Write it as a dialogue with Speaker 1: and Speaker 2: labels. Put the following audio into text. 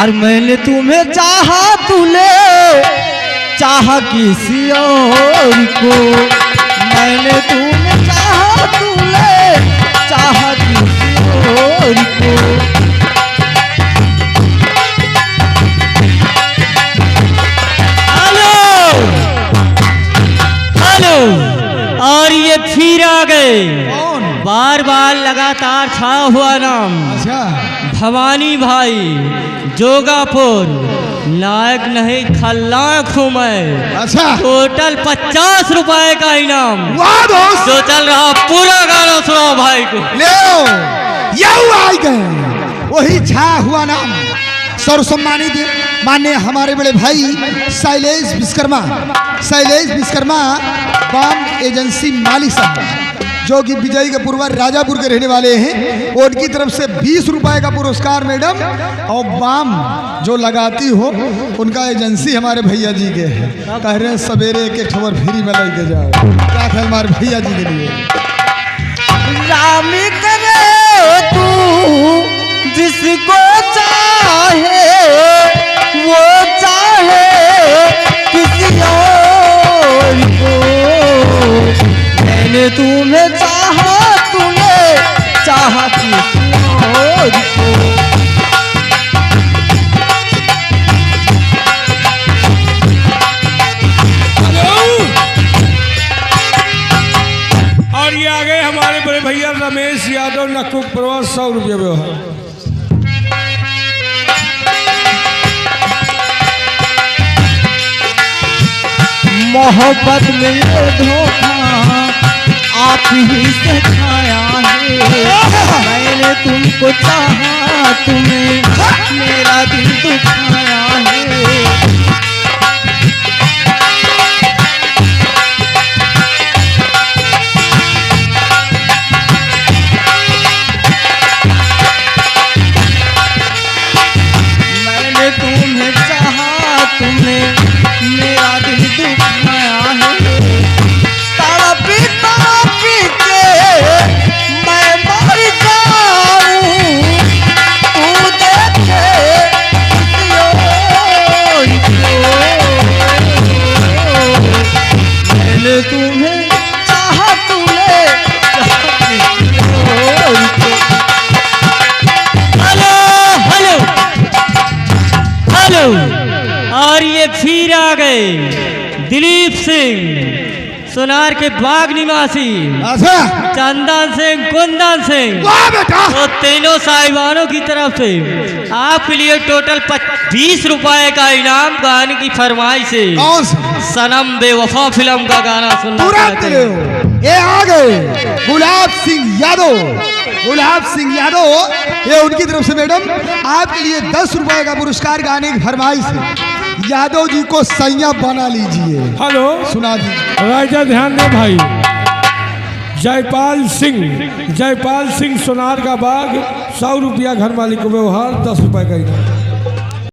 Speaker 1: और मैंने तुम्हें चाहा, तूने चाहा किसी और को। मैंने तुम्हें चाहा, तूने चाहा किसी और को। हेलो, और ये फिर आ गए। बार बार लगातार छा हुआ नाम।
Speaker 2: अच्छा,
Speaker 1: भवानी भाई जोगापुर, लायक नहीं खलनायक हूँ मैं।
Speaker 2: अच्छा,
Speaker 1: टोटल 50 रुपए का इनाम।
Speaker 2: वाह दोस्त,
Speaker 1: जो चल रहा पूरा गाना सुनाओ भाई को।
Speaker 2: ले यू आ गए वही छा हुआ नाम। सर्व सम्मानित माननीय हमारे बड़े भाई शैलेश विश्वकर्मा बाम एजेंसी मालिक साहब, जो कि विजय के पूर्व राजापुर के रहने वाले हैं। उनकी तरफ से 20 रुपए का पुरस्कार मैडम, और बाम जो लगाती हो उनका एजेंसी हमारे भैया जी के है। कह रहे हैं सवेरे एक खबर फ्री में लेके जाओ। क्या ख्याल हमारे भैया जी के लिए?
Speaker 1: रामी करे तू जिसको चाहे, वो चाहे किसी और को। मैंने तुम्हें चाहा, तूने चाहा किसी और को।
Speaker 3: और ये आ गए हमारे बड़े भैया रमेश यादव नकुक प्रवास 100 रुपये व्यवहार।
Speaker 1: मोहब्बत में ये धोखा आप ही से खाया है। मैंने तुमको चाहा, तुम्हें मेरा दिल दुखाया है। मैंने तुम्हें चाहा, तुम्हें मेरा दिल दुखाया है। तड़पी तड़पी के मैं मर जाऊं, तू देखे किसी और को। मैंने तुम्हें चाहा, तूने चाहा किसी और को। हेलो हेलो हेलो, और ये फिर आ गए दिलीप सिंह, सोनार के बाग निवासी।
Speaker 2: अच्छा,
Speaker 1: चंदन सिंह, कुंदन सिंह,
Speaker 2: वाह बेटा,
Speaker 1: तो तीनों साहिबानों की तरफ से आपके लिए टोटल 20 रुपए का इनाम। गाने की फरमाइश से
Speaker 2: कौन सा?
Speaker 1: सनम बेवफा फिल्म का गाना सुनना
Speaker 2: तुरंत
Speaker 1: चाहते
Speaker 2: ले
Speaker 1: हैं।
Speaker 2: ये आ गए गुलाब सिंह यादव, ये उनकी तरफ से मैडम आपके लिए 10 रुपए का पुरस्कार। गाने की फरमाइश है, यादव जी को सैया बना लीजिए।
Speaker 3: हेलो,
Speaker 2: सुना दी
Speaker 3: राजा ध्यान दे भाई। जयपाल सिंह सोनार का बाग 100 रुपया घर मालिक को व्यवहार 10 रुपए का इनाम।